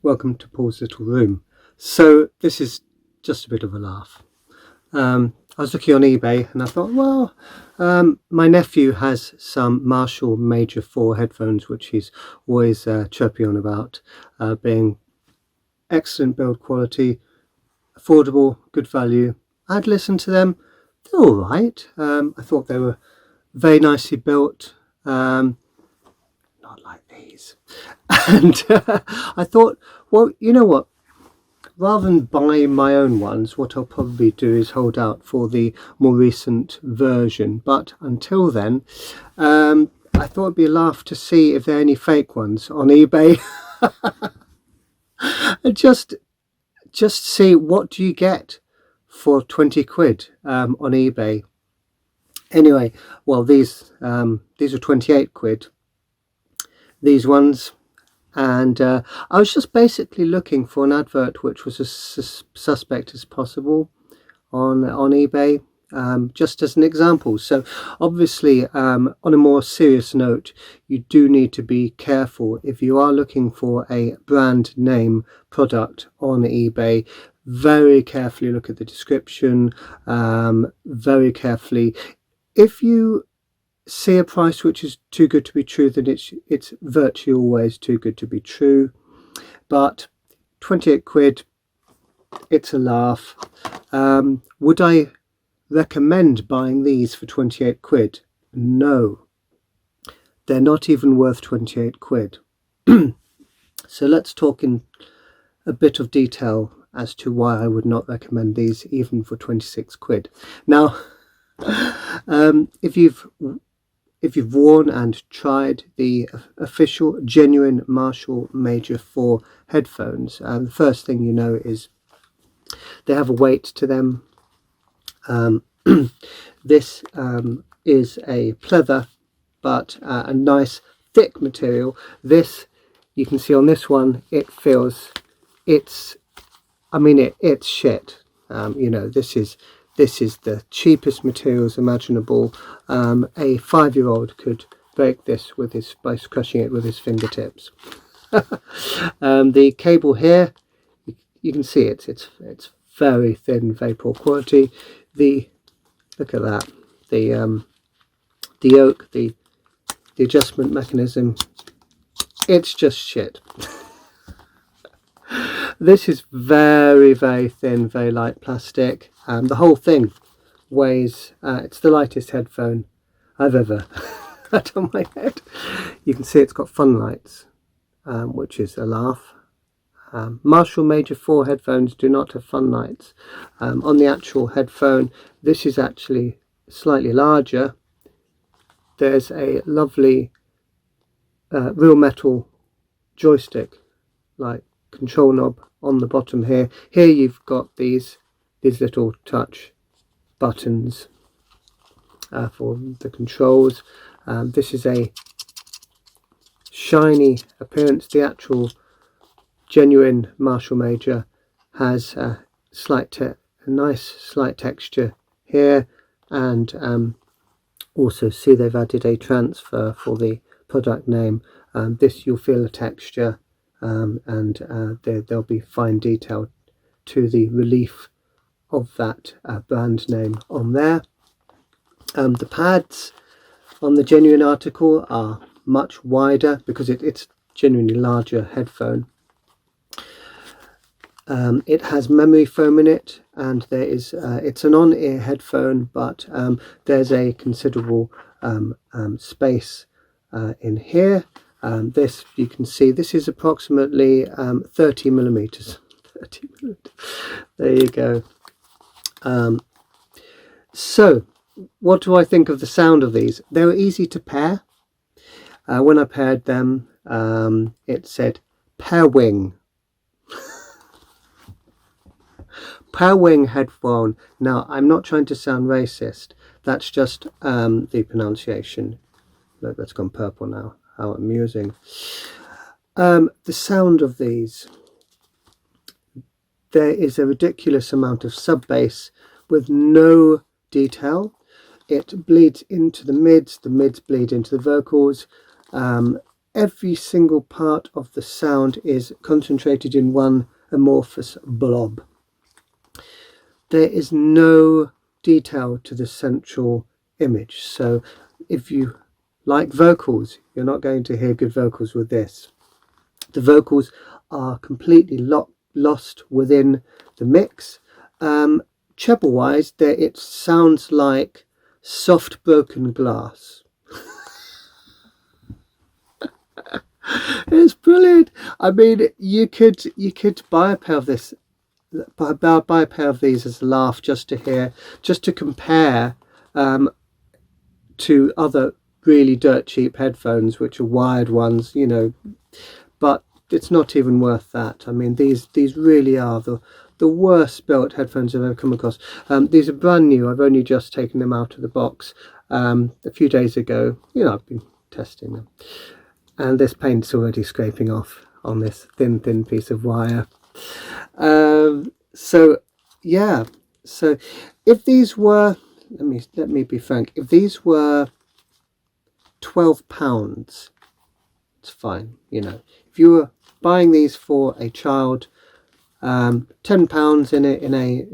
welcome to Paul's Little Room. So this is just a bit of a laugh. I was looking on eBay and I thought, well, my nephew has some Marshall Major 4 headphones, which he's always chirpy on about, being excellent build quality, affordable, good value. I'd listened to them. They're all right. I thought they were very nicely built. Not like these. And I thought, well, you know what? Rather than buy my own ones, what I'll probably do is hold out for the more recent version. But until then, I thought it'd be a laugh to see if there are any fake ones on eBay. And just see what do you get for 20 quid on eBay. Anyway, well, these are 28 quid. These ones. And I was just basically looking for an advert which was as suspect as possible on eBay, just as an example. So obviously, on a more serious note, you do need to be careful if you are looking for a brand name product on eBay. Very carefully look at the description, very carefully. If you see a price which is too good to be true, then it's virtually always too good to be true. But 28 quid, it's a laugh. Would I recommend buying these for 28 quid? No, they're not even worth 28 quid. So let's talk in a bit of detail as to why I would not recommend these even for 26 quid. Now, if you've worn and tried the official genuine Marshall Major 4 headphones, the first thing you know is they have a weight to them. This is a pleather, but a nice thick material. This, you can see on this one, it feels, it's shit. You know, this is the cheapest materials imaginable. A 5-year-old could break this by crushing it with his fingertips. The cable here, you can see it's very thin, very poor quality. Look at that. The yoke, the adjustment mechanism, it's just shit. This is very, very thin, very light plastic. The whole thing weighs, it's the lightest headphone I've ever had on my head. You can see it's got fun lights, which is a laugh. Marshall Major 4 headphones do not have fun lights. On the actual headphone, this is actually slightly larger. There's a lovely real metal joystick, like control knob on the bottom here. Here you've got these little touch buttons for the controls. This is a shiny appearance. The actual genuine Marshall Major has a nice slight texture here, and also see they've added a transfer for the product name. This, you'll feel a texture, and there'll be fine detail to the relief of that brand name on there. The pads on the genuine article are much wider because it's genuinely larger headphone. It has memory foam in it, and there is it's an on-ear headphone, but there's a considerable space in here. This, you can see, this is approximately 30 millimeters. 30 millimeters. There you go. So what do I think of the sound of these? They were easy to pair. When I paired them, it said pair wing. Pair wing headphone. Now, I'm not trying to sound racist. That's just the pronunciation. Look, that's gone purple now. How amusing. The sound of these. There is a ridiculous amount of sub-bass with no detail. It bleeds into the mids bleed into the vocals. every single part of the sound is concentrated in one amorphous blob. There is no detail to the central image. So if you like vocals, you're not going to hear good vocals with this. The vocals are completely lost within the mix. Treble wise, it sounds like soft broken glass. It's brilliant. I mean, you could buy a pair of this, buy a pair of these as a laugh, just to compare to other really dirt cheap headphones, which are wired ones, you know. But it's not even worth that. I mean, these really are the worst built headphones I've ever come across. These are brand new. I've only just taken them out of the box a few days ago. You know, I've been testing them, and this paint's already scraping off on this thin piece of wire. So yeah, so if these were, let me be frank, if these were £12, it's fine. You know, if you were buying these for a child, £10 in a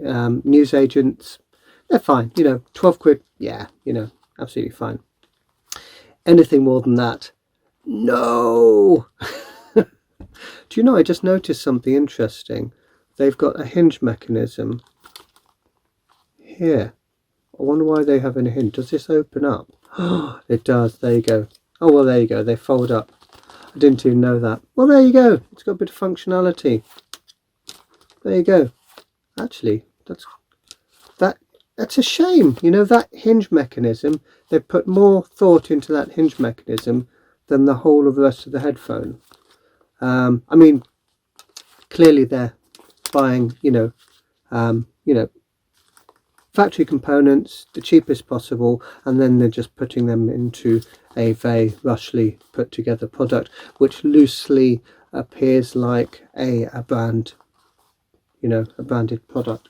newsagent's, they're fine. You know, 12 quid, yeah, you know, absolutely fine. Anything more than that, no. Do you know, I just noticed something interesting. They've got a hinge mechanism here. I wonder why they have a hinge. Does this open up? Oh, it does. There you go. Oh, well, there you go. They fold up. I didn't even know that. Well, there you go. It's got a bit of functionality. There you go. Actually, that's a shame. You know, that hinge mechanism, they put more thought into that hinge mechanism than the whole of the rest of the headphone. I mean, clearly they're buying, you know, factory components, the cheapest possible, and then they're just putting them into a very rushly put together product, which loosely appears like a brand, you know, a branded product.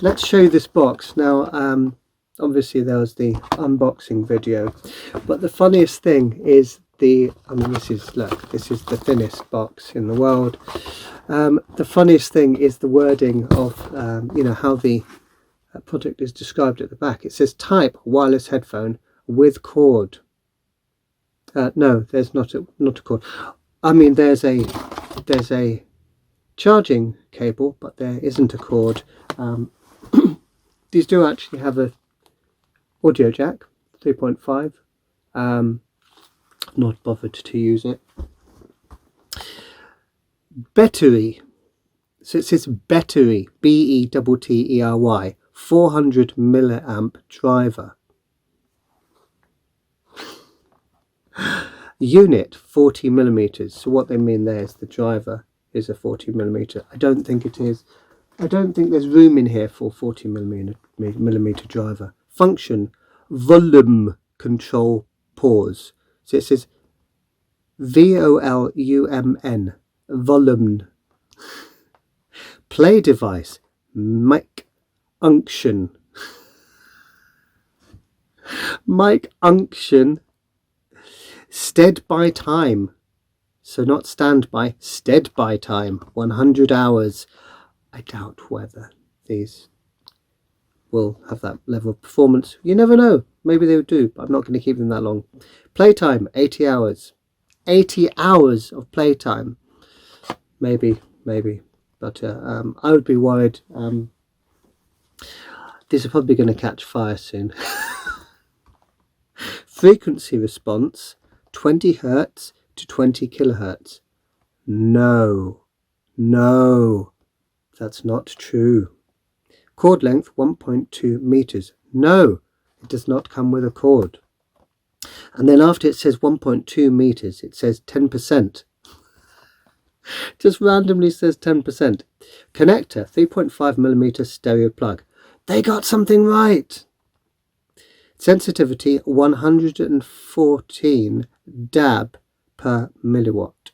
Let's show you this box now. Obviously there was the unboxing video, but the funniest thing is this is the thinnest box in the world. The funniest thing is the wording of you know, how the product is described at the back. It says type wireless headphone with cord. No, there's not a cord. I mean, there's a charging cable, but there isn't a cord. These do actually have a audio jack, 3.5. Not bothered to use it. Battery. So it says battery, BETTERY, 400 milliamp driver. Unit 40 millimeters. So what they mean there is the driver is a 40 millimeter. I don't think it is. I don't think there's room in here for 40 millimeter driver. Function, volume control pause. So it says VOLUMN, volume. Play device, mic unction. Mic unction. Stead by time. So not standby, stead by time, 100 hours. I doubt whether these will have that level of performance. You never know. Maybe they would do, but I'm not going to keep them that long. Playtime, 80 hours. 80 hours of playtime. Maybe. But I would be worried. These are probably going to catch fire soon. Frequency response, 20 Hertz to 20 kilohertz. No, that's not true. Cord length, 1.2 meters. No, it does not come with a cord. And then after it says 1.2 meters, it says 10%. Just randomly says 10%. Connector, 3.5 millimeter stereo plug. They got something right. Sensitivity, 114 dB per milliwatt.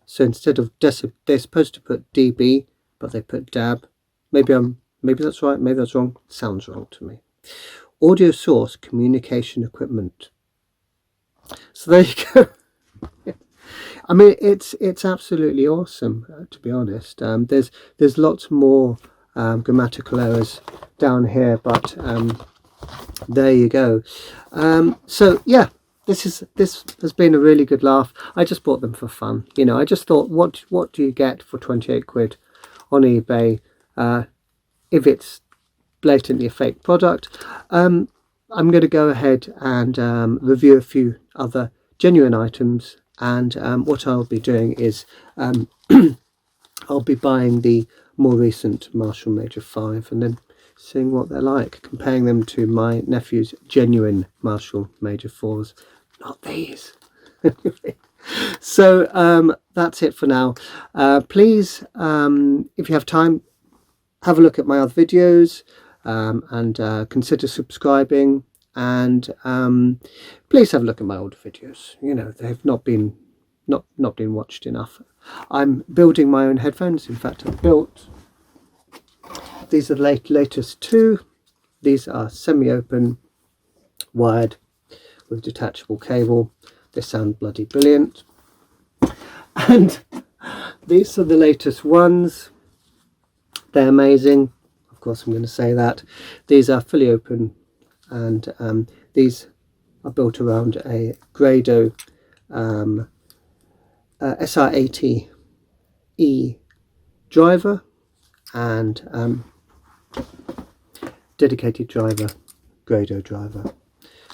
So instead of decibel, they're supposed to put dB, but they put dB. Maybe that's right, maybe that's wrong. Sounds wrong to me. Audio source, communication equipment. So there you go. I mean, it's absolutely awesome, to be honest. There's lots more grammatical errors down here, but there you go. So yeah, this has been a really good laugh. I just bought them for fun. You know, I just thought, what do you get for 28 quid on eBay if it's blatantly a fake product? I'm going to go ahead and review a few other genuine items, and what I'll be doing is I'll be buying the more recent Marshall Major 5 and then seeing what they're like, comparing them to my nephew's genuine Marshall Major 4s, not these. So that's it for now. Please, if you have time, have a look at my other videos, and consider subscribing, and please have a look at my older videos. You know, they've not been watched enough. I'm building my own headphones. In fact, I've built, these are the latest two. These are semi-open, wired with detachable cable. They sound bloody brilliant. And these are the latest ones. They're amazing. Of course, I'm going to say that. These are fully open, and these are built around a Grado SR80E driver and dedicated driver, Grado driver.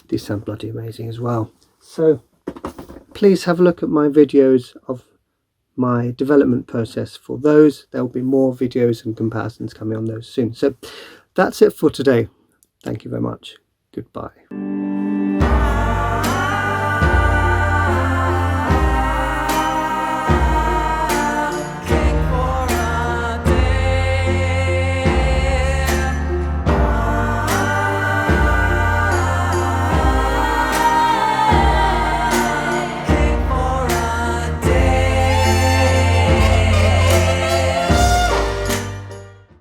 These sound bloody amazing as well. So please have a look at my videos of my development process for those. There will be more videos and comparisons coming on those soon. So that's it for today. Thank you very much. Goodbye.